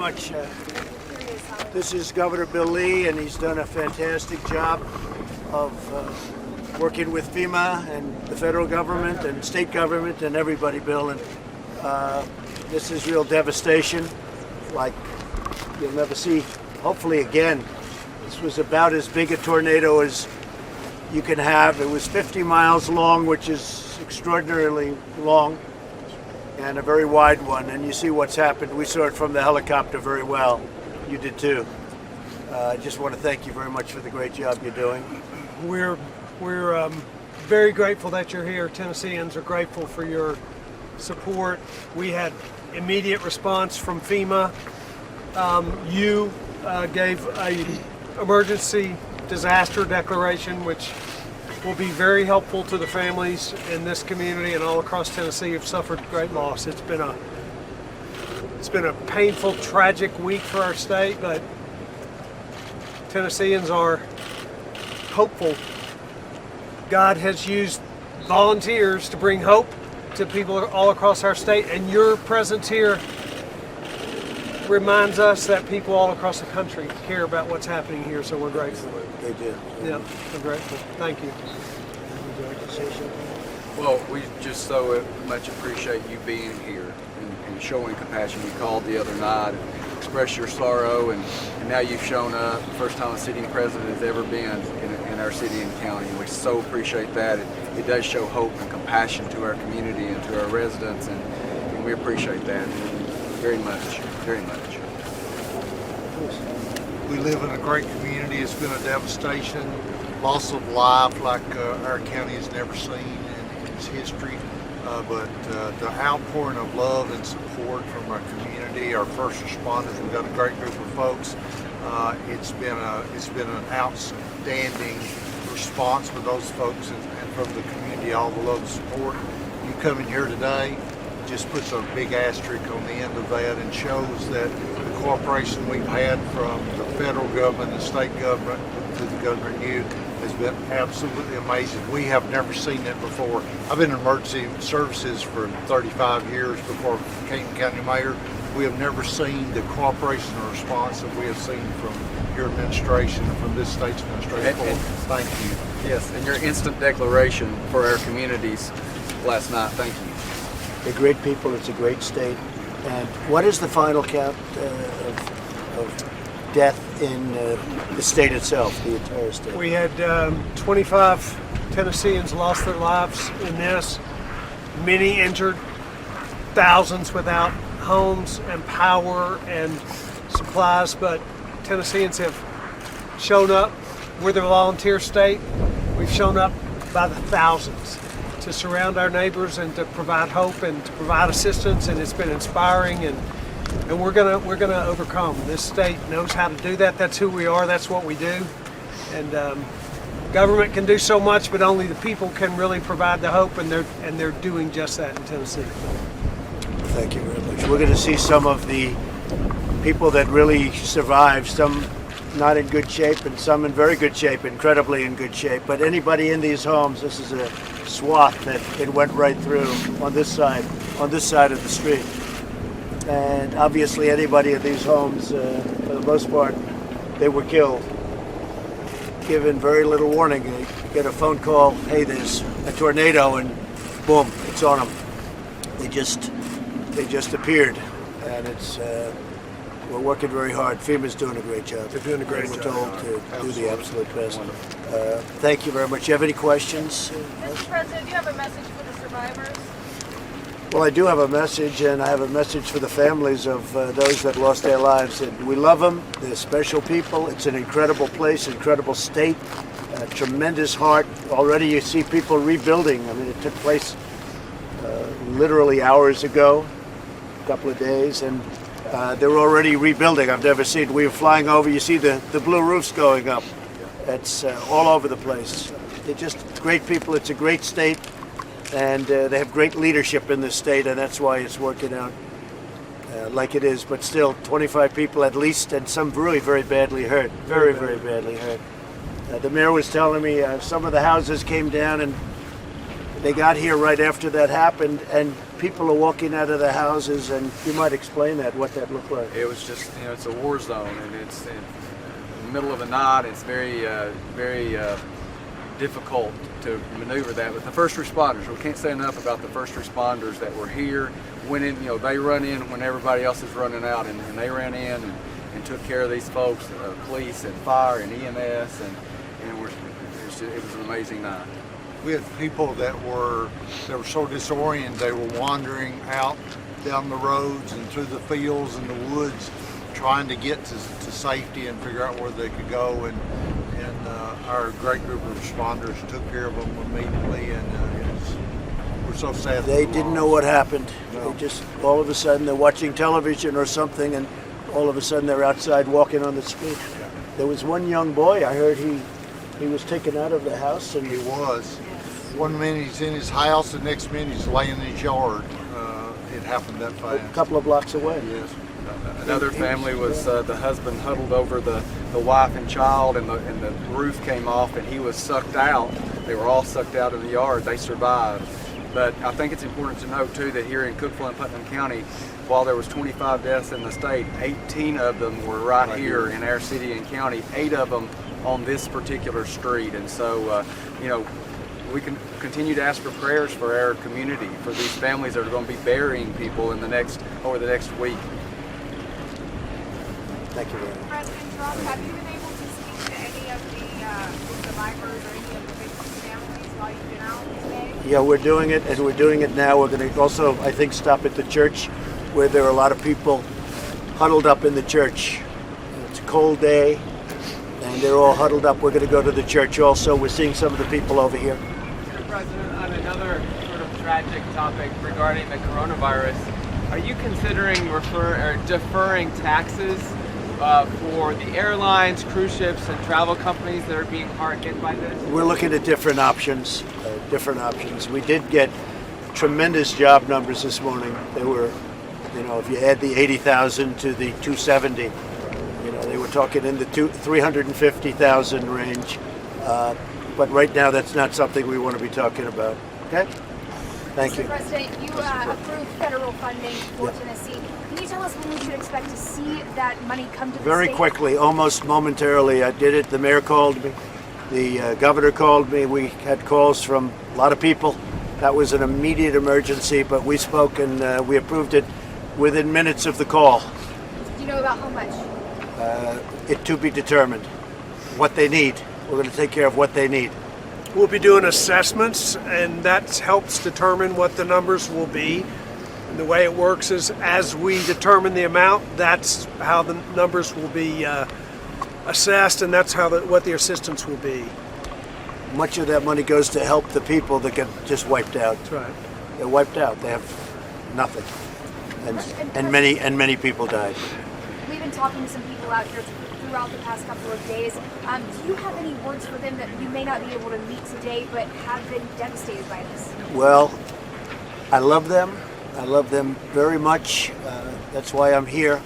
much. This is Governor Bill Lee, and he's done a fantastic job of working with FEMA and the federal government and state government and everybody, Bill. And this is real devastation, like you'll never see, hopefully again. This was about as big a tornado as you can have. It was 50 miles long, which is extraordinarily long, and a very wide one. And you see what's happened. We saw it from the helicopter very well. You did too. I just want to thank you very much for the great job you're doing. We're very grateful that you're here. Tennesseans are grateful for your support. We had immediate response from FEMA. You gave a emergency disaster declaration, which will be very helpful to the families in this community and all across Tennessee who've suffered great loss. It's been a painful, tragic week for our state, but Tennesseans are hopeful. God has used volunteers to bring hope to people all across our state, and your presence here reminds us that people all across the country care about what's happening here, so we're grateful. They did. Yeah, we're grateful. Thank you. Well, we just so much appreciate you being here and showing compassion. You called the other night and expressed your sorrow, and now you've shown up. First time a sitting president has ever been in our city and county, and we so appreciate that. It does show hope and compassion to our community and to our residents, and we appreciate that very much, very much. We live in a great community. It's been a devastation, loss of life like our county has never seen in its history. But the outpouring of love and support from our community, our first responders, we've got a great group of folks. It's been an outstanding response for those folks and from the community, all the love and support. You coming here today just puts a big asterisk on the end of that and shows that the cooperation we've had from the federal government and state government to the governor and you has been absolutely amazing. We have never seen it before. I've been in emergency services for 35 years before I became county mayor. We have never seen the cooperation or response that we have seen from your administration and from this state's administration. Thank you. Yes, and your instant declaration for our communities last night. Thank you. They're great people. It's a great state. And what is the final count of death in the state itself, the entire state? We had 25 Tennesseans lost their lives in this, many injured, thousands without homes and power and supplies, but Tennesseans have shown up. We're the volunteer state. We've shown up by the thousands to surround our neighbors and to provide hope and to provide assistance, and it's been inspiring, and we're gonna overcome. This state knows how to do that. That's who we are. That's what we do. And government can do so much, but only the people can really provide the hope, and they're doing just that in Tennessee. Thank you very much. We're going to see some of the people that really survived, some not in good shape and some in very good shape, incredibly in good shape. But anybody in these homes, this is a swath that it went right through on this side of the street. And obviously anybody in these homes, for the most part, they were killed. Given very little warning. They get a phone call, hey, there's a tornado, and boom, it's on them. They just appeared, and it's we're working very hard. FEMA's doing a great job. They're doing a great job. job. We're told to do the absolute best. Thank you very much. Do you have any questions? Mr. President, do you have a message for the survivors? Well, I do have a message, and I have a message for the families of those that lost their lives. And we love them. They're special people. It's an incredible place, incredible state, tremendous heart. Already you see people rebuilding. I mean, it took place literally hours ago, a couple of days, and they're already rebuilding. I've never seen. We were flying over. You see the blue roofs going up. It's all over the place. They're just great people. It's a great state, and they have great leadership in this state, and that's why it's working out like it is. But still, 25 people at least, and some really very badly hurt. Very, very badly hurt. The mayor was telling me some of the houses came down, and they got here right after that happened, and people are walking out of the houses, and you might explain that, what that looked like. It was just, it's a war zone, and it's in the middle of the night. It's very difficult to maneuver that. But the first responders, we can't say enough about the first responders that were here. Went in, they run in when everybody else is running out, and they ran in and took care of these folks, police and fire and EMS, and it was an amazing night. We had people that were so disoriented, they were wandering out down the roads and through the fields and the woods, trying to get to safety and figure out where they could go. And our great group of responders took care of them immediately, and we're so sad. They didn't know what happened. No. They just, all of a sudden, they're watching television or something, and all of a sudden they're outside walking on the street. Yeah. There was one young boy, I heard he was taken out of the house, and He was. One minute he's in his house, the next minute he's laying in his yard. It happened that fast. a couple of blocks away. Yes. Another family was the husband huddled over the wife and child, and the roof came off, and he was sucked out. They were all sucked out in the yard. They survived. But I think it's important to note too that here in Cookeville and Putnam County, while there was 25 deaths in the state, 18 of them were right here in our city and county. 8 of them on this particular street, and so we can continue to ask for prayers for our community, for these families that are going to be burying people over the next week. Thank you very much. President Trump, have you been able to speak to any of the survivors or any of the victims' families while you've been out today? Yeah, we're doing it, and we're doing it now. We're going to also, I think, stop at the church where there are a lot of people huddled up in the church. It's a cold day, and they're all huddled up. We're going to go to the church also. We're seeing some of the people over here. Mr. President, on another sort of tragic topic regarding the coronavirus, are you considering deferring taxes for the airlines, cruise ships, and travel companies that are being hard hit by this? We're looking at different options. We did get tremendous job numbers this morning. They were, if you add the 80,000 to the 270, they were talking in the 350,000 range. But right now, that's not something we want to be talking about. Okay? Thank you. Mr. President, you approved federal funding for Tennessee. Can you tell us when we should expect to see that money come to the Very state? quickly, almost momentarily. I did it. The mayor called me. The governor called me. We had calls from a lot of people. That was an immediate emergency, but we spoke and we approved it within minutes of the call. Do you know about how much? It to be determined. What they need. We're going to take care of what they need. We'll be doing assessments, and that helps determine what the numbers will be. And the way it works is, as we determine the amount, that's how the numbers will be assessed, and that's how what the assistance will be. Much of that money goes to help the people that get just wiped out. That's right. They're wiped out. They have nothing, and many people died. We've been talking to some people out here throughout the past couple of days. Do you have any words for them that you may not be able to meet today, but have been devastated by this? Well, I love them. I love them very much. That's why I'm here.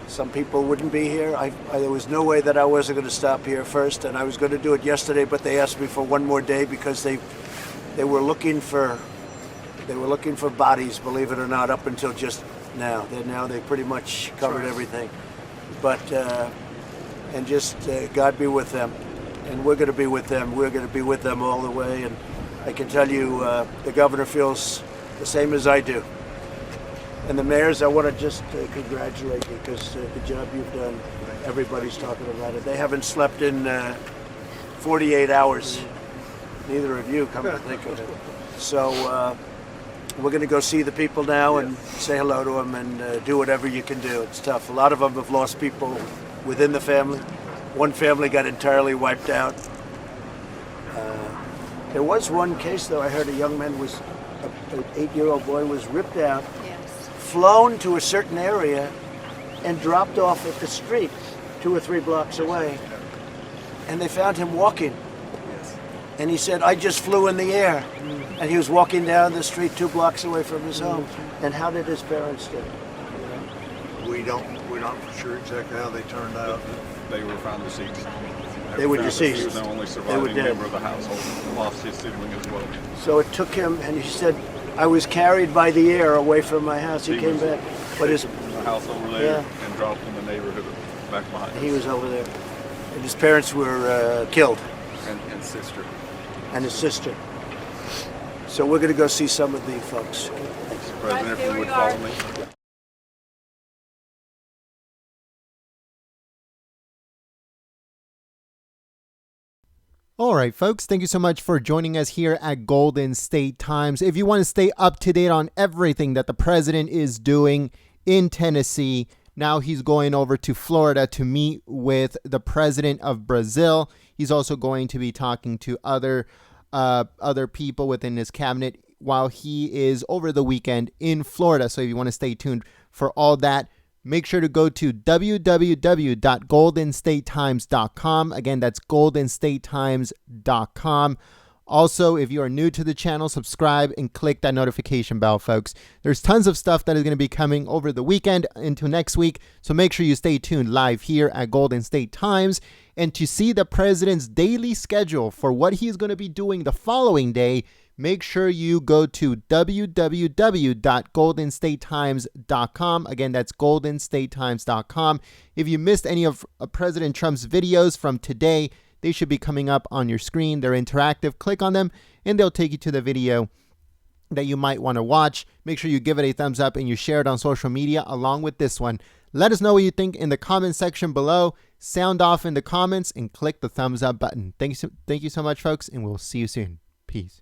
Some people wouldn't be here. There was no way that I wasn't going to stop here first, and I was going to do it yesterday, but they asked me for one more day because they were looking for bodies, believe it or not, up until just now. They pretty much covered everything. But and just God be with them, and we're going to be with them. We're going to be with them all the way, and I can tell you the governor feels the same as I do. And the mayors, I want to just congratulate you because the job you've done, everybody's talking about it. They haven't slept in 48 hours. Neither of you, come to think of it. So we're going to go see the people now and say hello to them and do whatever you can do. It's tough. A lot of them have lost people within the family. One family got entirely wiped out. There was one case, though, I heard a young man was, an 8-year-old boy was ripped out, flown to a certain area, and dropped off at the street 2 or 3 blocks away. And they found him walking. And he said, I just flew in the air. And he was walking down the street 2 blocks away from his home. And how did his parents do? We're not for sure exactly how they turned out. They were found deceased. They were found deceased. He was the only They were surviving dead. member of the household. Lost his sibling as well. So it took him, and he said, I was carried by the air away from my house. He came back. But his in the house over there Yeah. and dropped in the neighborhood back behind us. he was over there, and his parents were killed, And sister. and his sister. So we're going to go see some of the folks. Mr. President, if you would follow me. All right, folks, thank you so much for joining us here at Golden State Times. If you want to stay up to date on everything that the president is doing in Tennessee, now he's going over to Florida to meet with the president of Brazil. He's also going to be talking to other people within his cabinet while he is over the weekend in Florida. So if you want to stay tuned for all that, make sure to go to www.goldenstatetimes.com. Again, that's goldenstatetimes.com. Also, if you are new to the channel, subscribe and click that notification bell, folks. There's tons of stuff that is going to be coming over the weekend into next week. So make sure you stay tuned live here at Golden State Times. And to see the president's daily schedule for what he's going to be doing the following day, make sure you go to www.goldenstatetimes.com. Again, that's goldenstatetimes.com. If you missed any of President Trump's videos from today, they should be coming up on your screen. They're interactive. Click on them, and they'll take you to the video that you might want to watch. Make sure you give it a thumbs up and you share it on social media along with this one. Let us know what you think in the comment section below. Sound off in the comments and click the thumbs up button. Thank you so much, folks, and we'll see you soon. Peace.